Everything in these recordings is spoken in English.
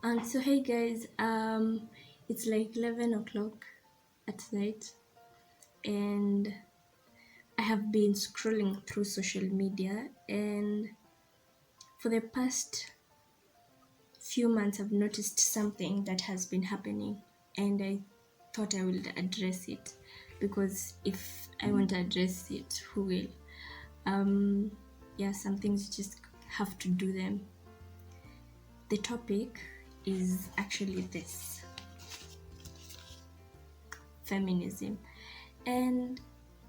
And so hey guys, it's like 11 o'clock at night, and I have been scrolling through social media, and for the past few months I've noticed something that has been happening, and I thought I would address it, because if I won't address it, who will? Some things you just have to do them. The topic is actually this: feminism. And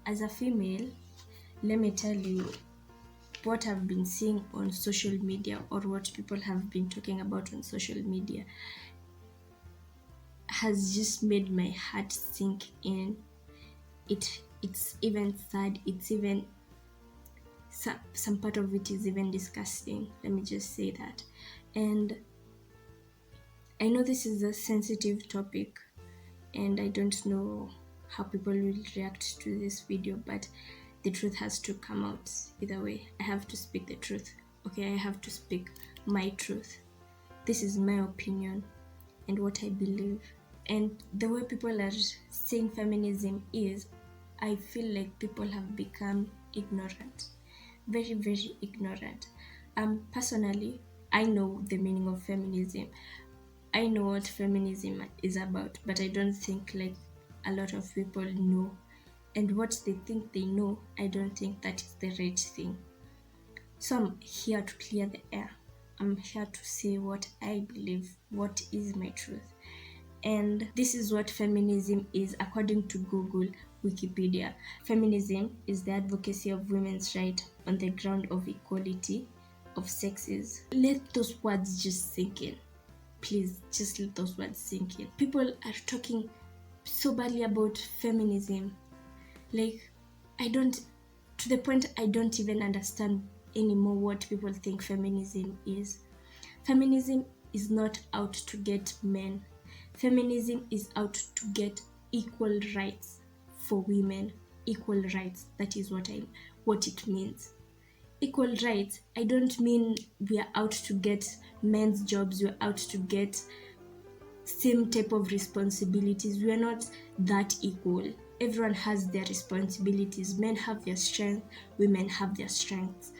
as a female, let me tell you what I've been seeing on social media, or what people have been talking about on social media, has just made my heart sink in. It's even sad. It's even some part of it is even disgusting. Let me just say that. And I know this is a sensitive topic, and I don't know how people will react to this video, but the truth has to come out either way. I have to speak the truth. Okay, I have to speak my truth. This is my opinion and what I believe. And the way people are saying feminism is, I feel like people have become ignorant. Very, very ignorant. Personally, I know the meaning of feminism. I know what feminism is about, but I don't think like a lot of people know. And what they think they know, I don't think that is the right thing. So I'm here to clear the air. I'm here to say what I believe, what is my truth. And this is what feminism is according to Google Wikipedia. Feminism is the advocacy of women's rights on the ground of equality of sexes. Let those words just sink in. Please, just let those words sink in. People are talking so badly about feminism. Like, to the point I don't even understand anymore what people think feminism is. Feminism is not out to get men. Feminism is out to get equal rights for women. Equal rights, that is what it means. Equal rights, I don't mean we are out to get men's jobs, we're out to get same type of responsibilities. We're not that equal. Everyone has their responsibilities. Men have their strength, women have their strengths.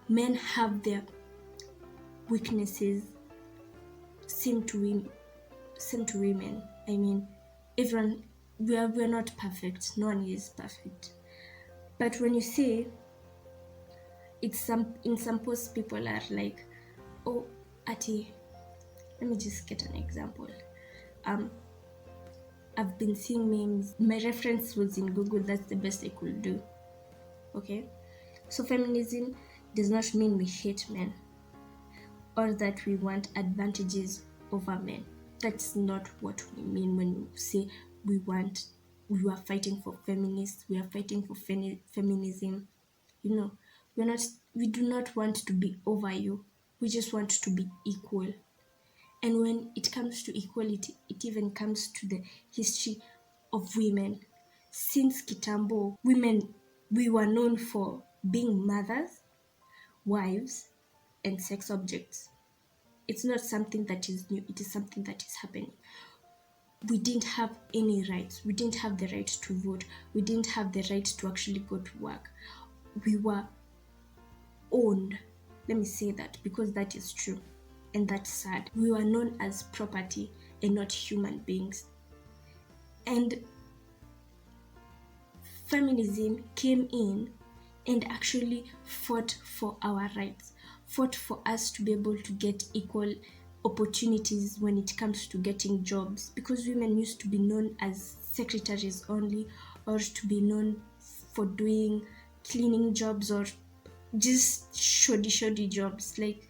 Men have their weaknesses, same to women. I mean, everyone, we're not perfect. No one is perfect. But when you say in some posts, people are like, oh, Ati, let me just get an example. I've been seeing memes. My reference was in Google. That's the best I could do. Okay? So feminism does not mean we hate men or that we want advantages over men. That's not what we mean when we say we are fighting for feminists, we are fighting for feminism. We do not want to be over you. We just want to be equal. And when it comes to equality, it even comes to the history of women. Since Kitambo, women, we were known for being mothers, wives, and sex objects. It's not something that is new, it is something that is happening. We didn't have any rights. We didn't have the right to vote. We didn't have the right to actually go to work. We were owned. Let me say that, because that is true. And that's sad. We were known as property and not human beings. And feminism came in and actually fought for our rights, fought for us to be able to get equal opportunities when it comes to getting jobs, because women used to be known as secretaries only, or to be known for doing cleaning jobs or just shoddy jobs. Like,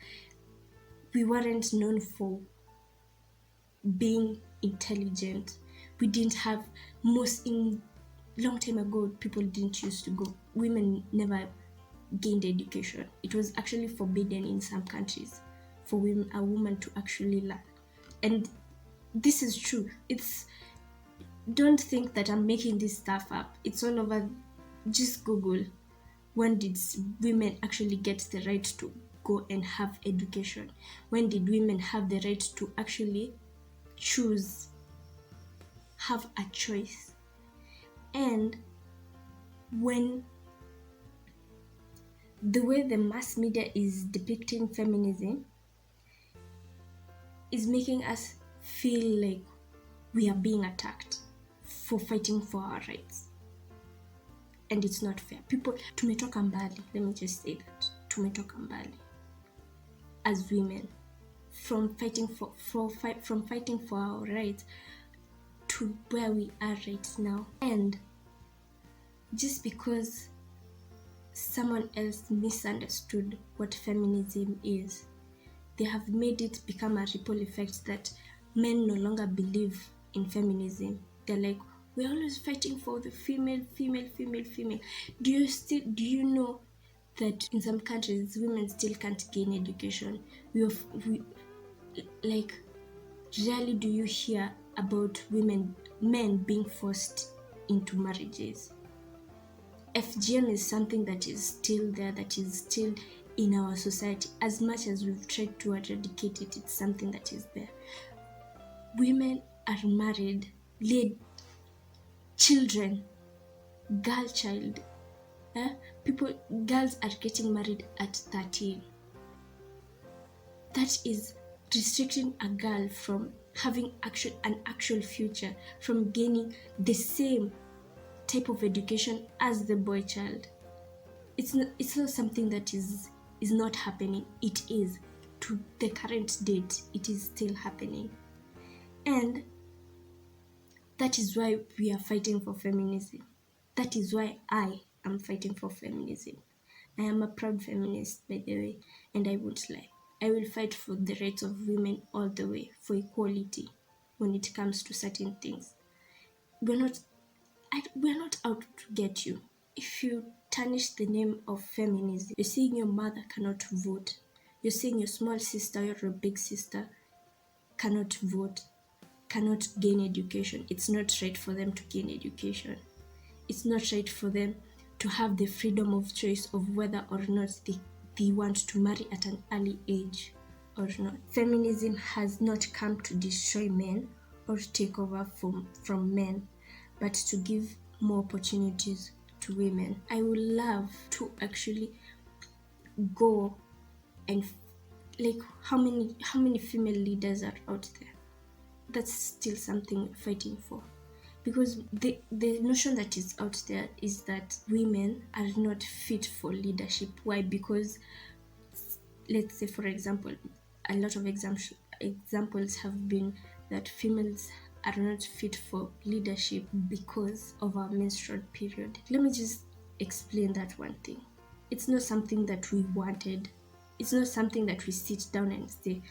we weren't known for being intelligent. We didn't have long time ago, people didn't used to go. Women never gained education. It was actually forbidden in some countries for a woman to actually learn. And this is true. Don't think that I'm making this stuff up. It's all over. Just Google, when did women actually get the right to go and have education? When did women have the right to actually choose, have a choice? And when the way the mass media is depicting feminism is making us feel like we are being attacked for fighting for our rights. And it's not fair. People, tumetoka mbali, let me just say that. Tumetoka mbali as women, from fighting for our rights to where we are right now. And just because someone else misunderstood what feminism is, they have made it become a ripple effect that men no longer believe in feminism. They're like, we're always fighting for the female. Do you know that in some countries women still can't gain education? Like, rarely do you hear about men being forced into marriages. FGM is something that is still there, that is still in our society. As much as we've tried to eradicate it, it's something that is there. Women are married, lead children, girl child. Girls are getting married at 13. That is restricting a girl from having an actual future, from gaining the same type of education as the boy child. It's not something that is not happening. It is. To the current date, it is still happening. And that is why we are fighting for feminism. That is why I am fighting for feminism. I am a proud feminist, by the way, and I won't lie. I will fight for the rights of women all the way, for equality when it comes to certain things. We're not out to get you. If you tarnish the name of feminism, you're saying your mother cannot vote. You're saying your small sister or your big sister cannot vote, cannot gain education. It's not right for them to gain education. It's not right for them to have the freedom of choice of whether or not they want to marry at an early age or not. Feminism has not come to destroy men or take over from men, but to give more opportunities to women. I would love to actually go and how many female leaders are out there. That's still something we're fighting for. Because the notion that is out there is that women are not fit for leadership. Why? Because, let's say, for example, a lot of examples have been that females are not fit for leadership because of our menstrual period. Let me just explain that one thing. It's not something that we wanted. It's not something that we sit down and say,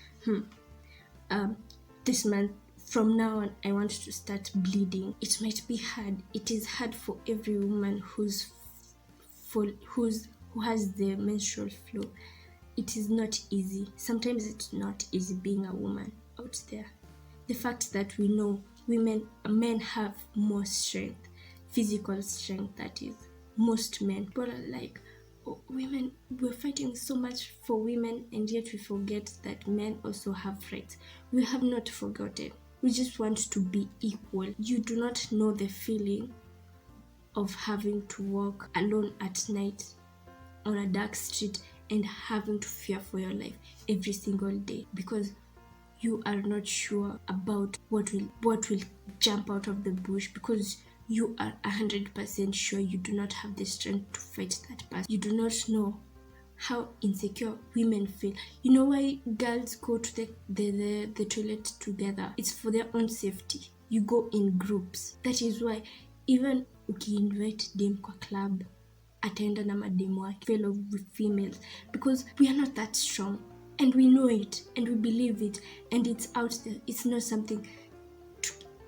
this month, from now on, I want to start bleeding. It might be hard. It is hard for every woman who has the menstrual flow. It is not easy. Sometimes it's not easy being a woman out there. The fact that we know men have more strength, physical strength, that is. Most men. People are like, oh, women, we're fighting so much for women, and yet we forget that men also have rights. We have not forgotten. We just want to be equal. You do not know the feeling of having to walk alone at night on a dark street and having to fear for your life every single day because you are not sure about what will jump out of the bush, because you are 100% sure you do not have the strength to fight that person. You do not know how insecure women feel. You know why girls go to the toilet together? It's for their own safety. You go in groups. That is why even uki-invite dem kwa club, ataenda na mademu wake, fellow females, because we are not that strong, and we know it, and we believe it, and it's out there. It's not something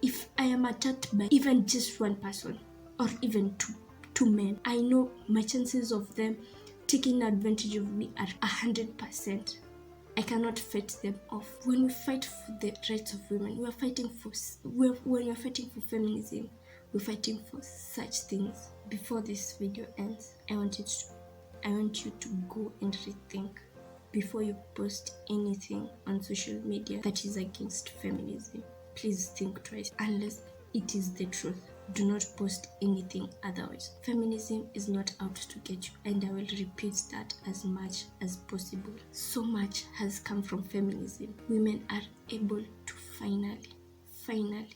if I am attacked by even just one person or even two men, I know my chances of them taking advantage of me are 100%. I cannot fight them off. When we fight for the rights of women, when you're fighting for feminism, we're fighting for such things. Before this video ends, I want you to go and rethink. before you post anything on social media that is against feminism, please think twice. Unless it is the truth, do not post anything otherwise. Feminism is not out to get you, and I will repeat that as much as possible. So much has come from feminism. Women are able to finally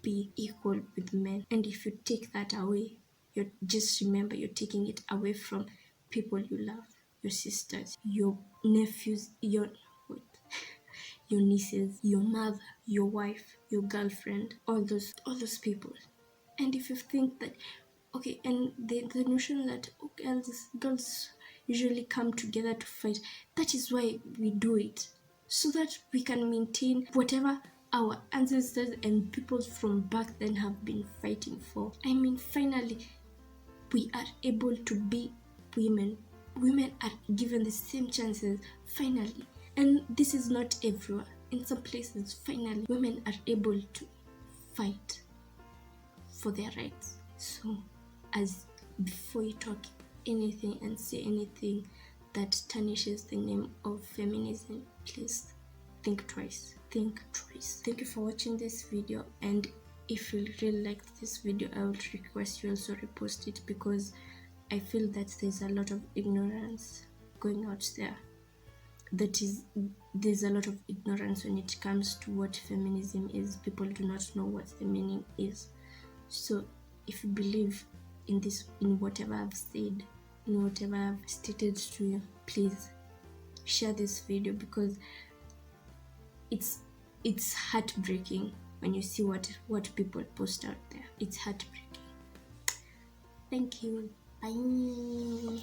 be equal with men. And if you take that away, you just remember you're taking it away from people you love, your sisters, your nephews, your nieces, your mother, your wife, your girlfriend, all those people. And if you think that, okay, and the notion that girls usually come together to fight, that is why we do it, so that we can maintain whatever our ancestors and people from back then have been fighting for. I mean, finally, we are able to be women. Women are given the same chances, finally. And this is not everywhere. In some places, finally, women are able to fight for their rights. So, as before you talk anything and say anything that tarnishes the name of feminism, please think twice. Think twice. Thank you for watching this video, and if you really liked this video, I would request you also repost it, because I feel that there's a lot of ignorance going out there. There's a lot of ignorance when it comes to what feminism is. People do not know what the meaning is. So if you believe in this, in whatever I've said, in whatever I've stated to you, please share this video, because it's heartbreaking when you see what people post out there. It's heartbreaking. Thank you. Bye.